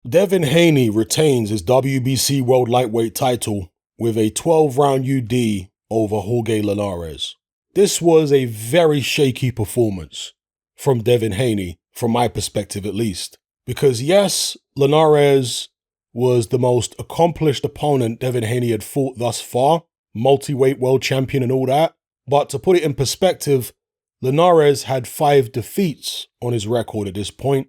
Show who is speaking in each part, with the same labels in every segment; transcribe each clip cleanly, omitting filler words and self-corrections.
Speaker 1: Devin Haney retains his WBC World Lightweight title with a 12-round UD over Jorge Linares. This was a very shaky performance from Devin Haney, from my perspective at least. Because yes, Linares was the most accomplished opponent Devin Haney had fought thus far, multi-weight world champion and all that. But to put it in perspective, Linares had 5 defeats on his record at this point.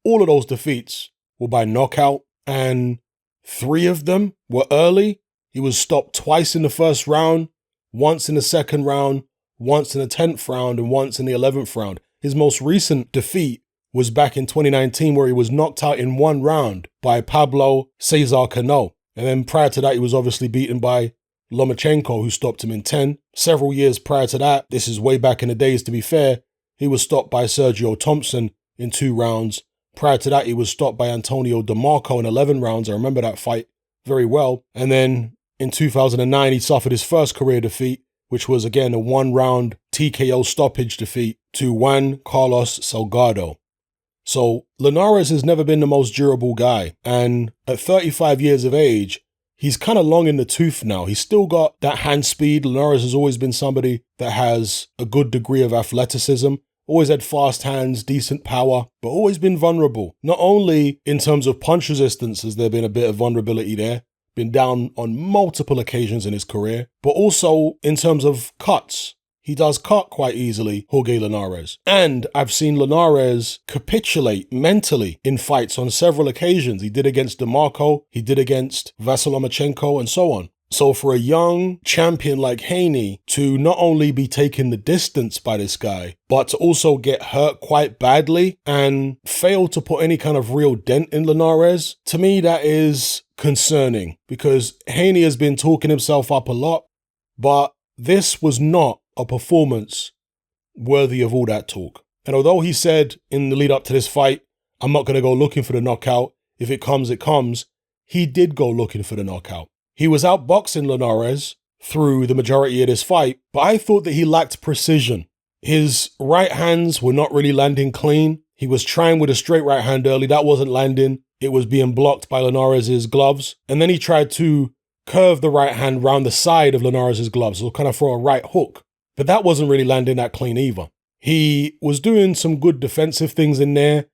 Speaker 1: All of those defeats were by knockout, and 3 of them were early. He was stopped twice in the first round, once in the second round, once in the 10th round, and once in the 11th round. His most recent defeat was back in 2019, where he was knocked out in 1 round by Pablo Cesar Cano. And then prior to that, he was obviously beaten by Lomachenko, who stopped him in 10. Several years prior to that, this is way back in the days to be fair, he was stopped by Sergio Thompson in 2 rounds. Prior to that, he was stopped by Antonio DeMarco in 11 rounds. I remember that fight very well. And then in 2009, he suffered his first career defeat, which was again a 1-round TKO stoppage defeat to Juan Carlos Salgado. So Linares has never been the most durable guy. And at 35 years of age, he's kind of long in the tooth now. He's still got that hand speed. Linares has always been somebody that has a good degree of athleticism. Always had fast hands, decent power, but always been vulnerable. Not only in terms of punch resistance has there been a bit of vulnerability there, been down on multiple occasions in his career, but also in terms of cuts. He does cut quite easily, Jorge Linares. And I've seen Linares capitulate mentally in fights on several occasions. He did against DeMarco, he did against Vasyl Lomachenko, and so on. So for a young champion like Haney to not only be taken the distance by this guy, but to also get hurt quite badly and fail to put any kind of real dent in Linares, to me that is concerning, because Haney has been talking himself up a lot, but this was not a performance worthy of all that talk. And although he said in the lead up to this fight, I'm not going to go looking for the knockout, if it comes, it comes, he did go looking for the knockout. He was outboxing Linares through the majority of this fight, but I thought that he lacked precision. His right hands were not really landing clean. He was trying with a straight right hand early. That wasn't landing. It was being blocked by Linares' gloves. And then he tried to curve the right hand round the side of Linares' gloves, so kind of throw a right hook. But that wasn't really landing that clean either. He was doing some good defensive things in there.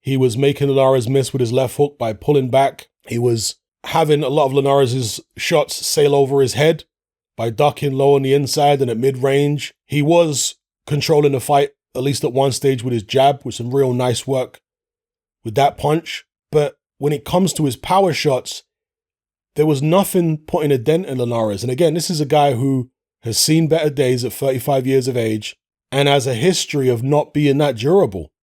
Speaker 1: He was making Linares miss with his left hook by pulling back. He was having a lot of Linares' shots sail over his head by ducking low on the inside and at mid-range. He was controlling the fight, at least at one stage, with his jab, with some real nice work with that punch. But when it comes to his power shots, there was nothing putting a dent in Linares. And again, this is a guy who has seen better days at 35 years of age and has a history of not being that durable.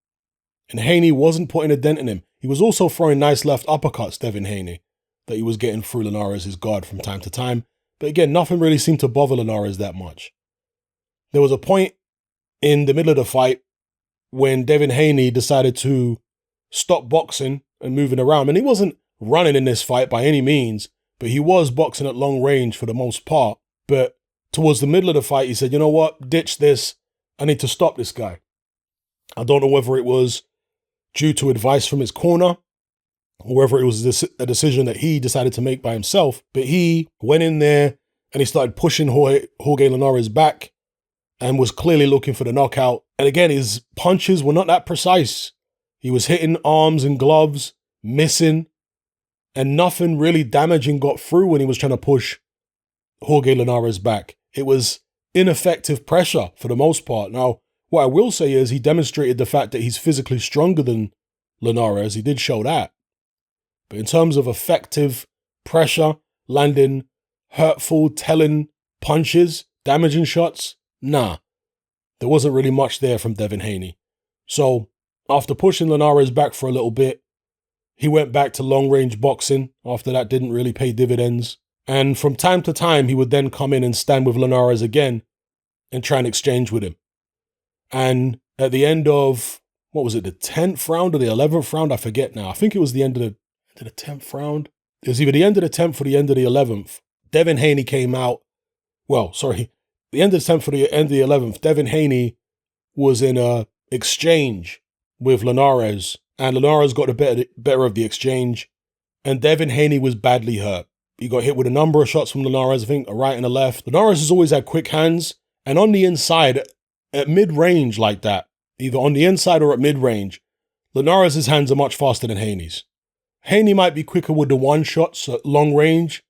Speaker 1: And Haney wasn't putting a dent in him. He was also throwing nice left uppercuts, Devin Haney, that he was getting through Linares' guard from time to time. But again, nothing really seemed to bother Linares that much. There was a point in the middle of the fight when Devin Haney decided to stop boxing and moving around. And he wasn't running in this fight by any means, but he was boxing at long range for the most part. But towards the middle of the fight, he said, you know what, ditch this. I need to stop this guy. I don't know whether it was due to advice from his corner, or whether it was a decision that he decided to make by himself, but he went in there and he started pushing Jorge Linares back and was clearly looking for the knockout. And again, his punches were not that precise. He was hitting arms and gloves, missing, and nothing really damaging got through when he was trying to push Jorge Linares back. It was ineffective pressure for the most part. Now, what I will say is he demonstrated the fact that he's physically stronger than Linares. He did show that. But in terms of effective pressure, landing hurtful, telling punches, damaging shots, nah. There wasn't really much there from Devin Haney. So after pushing Linares back for a little bit, he went back to long-range boxing. After that didn't really pay dividends. And from time to time, he would then come in and stand with Linares again and try and exchange with him. And at the end of, what was it, the 10th round or the 11th round? I forget now. I think it was the end of the 10th round. It was either the end of the 10th or the end of the 11th. Devin Haney came out. Well, sorry. The end of the 10th or the end of the 11th. Devin Haney was in a exchange with Linares. and Linares got the better of the exchange, and Devin Haney was badly hurt. He got hit with a number of shots from Linares, I think a right and a left. Linares has always had quick hands, and on the inside, at mid-range like that, either on the inside or at mid-range, Linares' hands are much faster than Haney's. Haney might be quicker with the one-shots at long range,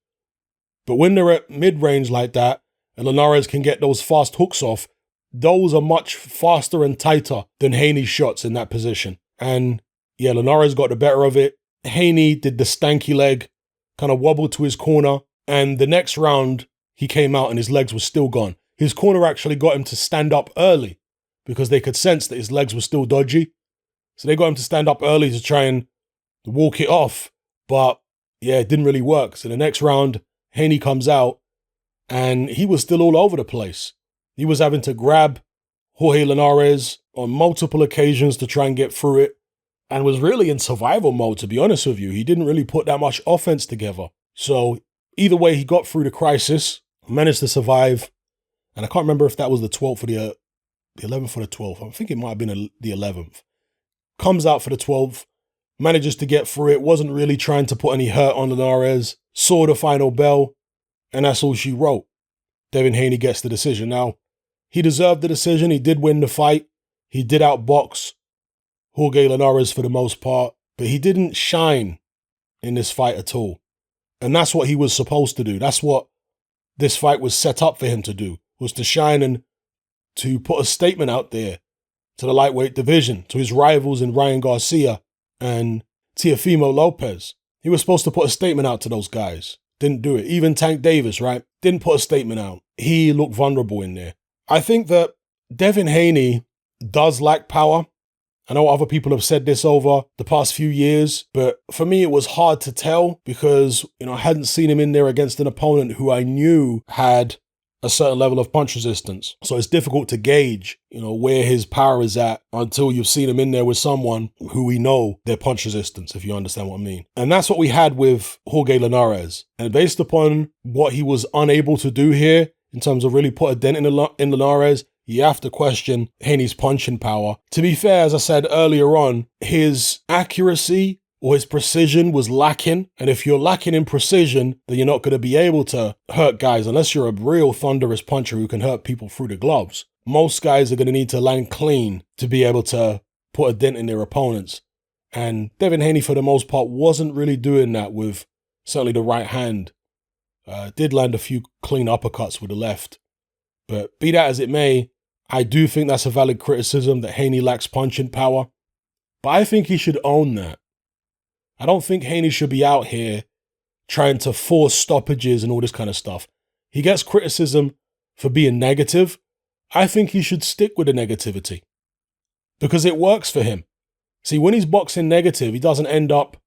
Speaker 1: but when they're at mid-range like that, and Linares can get those fast hooks off, those are much faster and tighter than Haney's shots in that position. And yeah, Linares got the better of it. Haney did the stanky leg, kind of wobbled to his corner, and the next round, he came out and his legs were still gone. His corner actually got him to stand up early because they could sense that his legs were still dodgy. So they got him to stand up early to try and walk it off. But yeah, it didn't really work. So the next round, Haney comes out and he was still all over the place. He was having to grab Jorge Linares on multiple occasions to try and get through it, and was really in survival mode, to be honest with you. He didn't really put that much offense together. So either way, he got through the crisis, managed to survive, and I can't remember if that was the 12th or the 11th or the 12th. I think it might have been the 11th. Comes out for the 12th, manages to get through it, wasn't really trying to put any hurt on Linares, saw the final bell, and that's all she wrote. Devin Haney gets the decision. Now, he deserved the decision. He did win the fight. He did outbox Jorge Linares for the most part, but he didn't shine in this fight at all. And that's what he was supposed to do. That's what this fight was set up for him to do, was to shine and to put a statement out there to the lightweight division, to his rivals in Ryan Garcia and Teofimo Lopez. He was supposed to put a statement out to those guys. Didn't do it. Even Tank Davis, right? Didn't put a statement out. He looked vulnerable in there. I think that Devin Haney does lack power. I know other people have said this over the past few years, but for me, it was hard to tell because, I hadn't seen him in there against an opponent who I knew had a certain level of punch resistance. So it's difficult to gauge, where his power is at until you've seen him in there with someone who we know their punch resistance, if you understand what I mean. And that's what we had with Jorge Linares. And based upon what he was unable to do here, in terms of really put a dent in Linares, you have to question Haney's punching power. To be fair, as I said earlier on, his accuracy or his precision was lacking. And if you're lacking in precision, then you're not going to be able to hurt guys unless you're a real thunderous puncher who can hurt people through the gloves. Most guys are going to need to land clean to be able to put a dent in their opponents. And Devin Haney, for the most part, wasn't really doing that with certainly the right hand. Did land a few clean uppercuts with the left. But be that as it may, I do think that's a valid criticism that Haney lacks punching power. But I think he should own that. I don't think Haney should be out here trying to force stoppages and all this kind of stuff. He gets criticism for being negative. I think he should stick with the negativity because it works for him. See, when he's boxing negative, he doesn't end up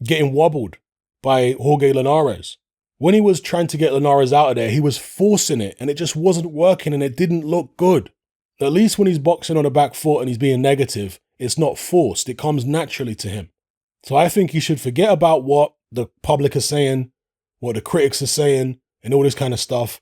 Speaker 1: getting wobbled by Jorge Linares. When he was trying to get Linares out of there, he was forcing it and it just wasn't working and it didn't look good. At least when he's boxing on the back foot and he's being negative, it's not forced. It comes naturally to him. So I think he should forget about what the public is saying, what the critics are saying, and all this kind of stuff,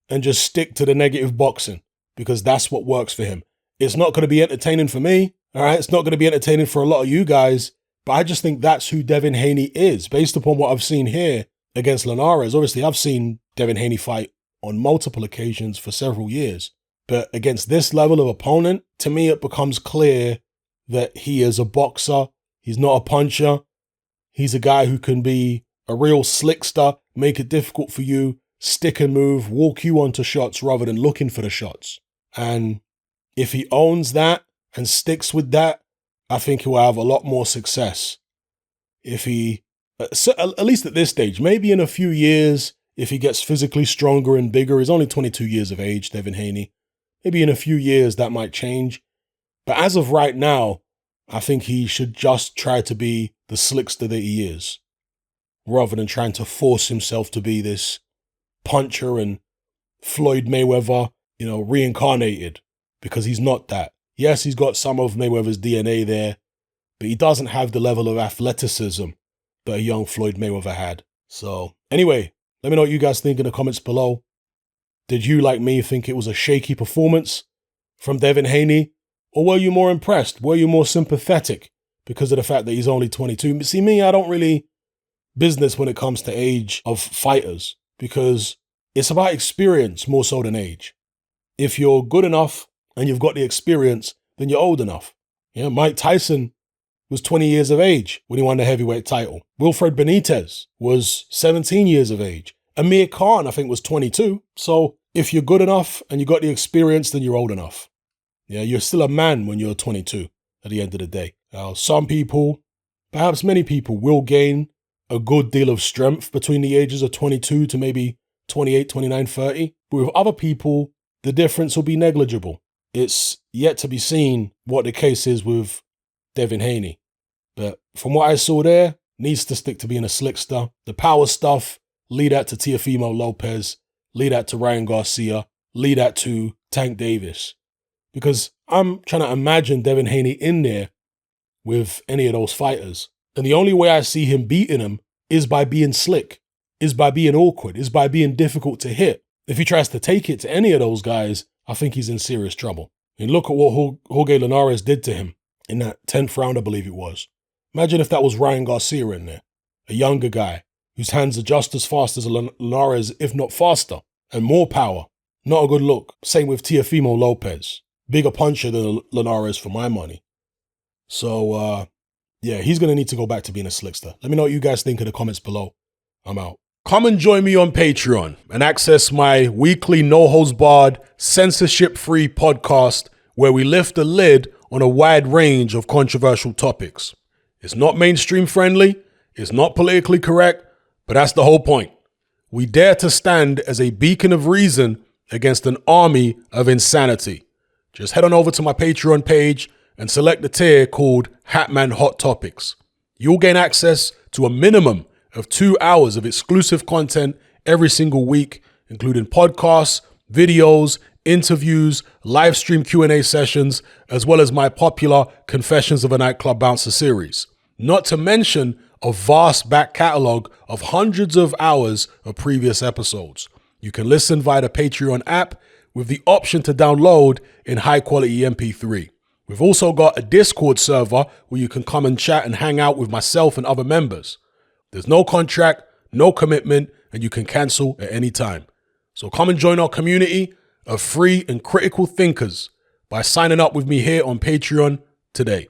Speaker 1: and just stick to the negative boxing because that's what works for him. It's not going to be entertaining for me, all right? It's not going to be entertaining for a lot of you guys, but I just think that's who Devin Haney is based upon what I've seen here against Linares. Obviously, I've seen Devin Haney fight on multiple occasions for several years, but against this level of opponent, to me, it becomes clear that he is a boxer. He's not a puncher. He's a guy who can be a real slickster, make it difficult for you, stick and move, walk you onto shots rather than looking for the shots. And if he owns that and sticks with that, I think he'll have a lot more success. If he, at least at this stage, maybe in a few years, if he gets physically stronger and bigger, he's only 22 years of age, Devin Haney. Maybe in a few years that might change. But as of right now, I think he should just try to be the slickster that he is, rather than trying to force himself to be this puncher and Floyd Mayweather, reincarnated, because he's not that. Yes, he's got some of Mayweather's DNA there, but he doesn't have the level of athleticism that a young Floyd Mayweather had. So anyway, let me know what you guys think in the comments below. Did you, like me, think it was a shaky performance from Devin Haney? Or were you more impressed? Were you more sympathetic because of the fact that he's only 22. See, me, I don't really business when it comes to age of fighters because it's about experience more so than age. If you're good enough and you've got the experience, then you're old enough. Yeah, Mike Tyson was 20 years of age when he won the heavyweight title. Wilfred Benitez was 17 years of age. Amir Khan, I think, was 22. So if you're good enough and you got the experience, then you're old enough. Yeah, you're still a man when you're 22 at the end of the day. Now, some people, perhaps many people, will gain a good deal of strength between the ages of 22 to maybe 28, 29, 30. But with other people, the difference will be negligible. It's yet to be seen what the case is with Devin Haney. But from what I saw there, needs to stick to being a slickster. The power stuff, lead that to Teofimo Lopez, lead that to Ryan Garcia, lead that to Tank Davis. Because I'm trying to imagine Devin Haney in there with any of those fighters. And the only way I see him beating them is by being slick, is by being awkward, is by being difficult to hit. If he tries to take it to any of those guys, I think he's in serious trouble. And look at what Jorge Linares did to him in that 10th round, I believe it was. Imagine if that was Ryan Garcia in there, a younger guy whose hands are just as fast as Linares, if not faster, and more power. Not a good look. Same with Teofimo Lopez. Bigger puncher than Linares for my money. So, yeah, he's going to need to go back to being a slickster. Let me know what you guys think in the comments below. I'm out. Come and join me on Patreon and access my weekly no-holds-barred, censorship-free podcast where we lift the lid on a wide range of controversial topics. It's not mainstream friendly, it's not politically correct, but that's the whole point. We dare to stand as a beacon of reason against an army of insanity. Just head on over to my Patreon page and select the tier called Hatman Hot Topics. You'll gain access to a minimum of 2 hours of exclusive content every single week, including podcasts, videos, interviews, live stream Q&A sessions, as well as my popular Confessions of a Nightclub Bouncer series. Not to mention a vast back catalog of hundreds of hours of previous episodes. You can listen via the Patreon app with the option to download in high quality MP3. We've also got a Discord server where you can come and chat and hang out with myself and other members. There's no contract, no commitment, and you can cancel at any time. So come and join our community of free and critical thinkers by signing up with me here on Patreon today.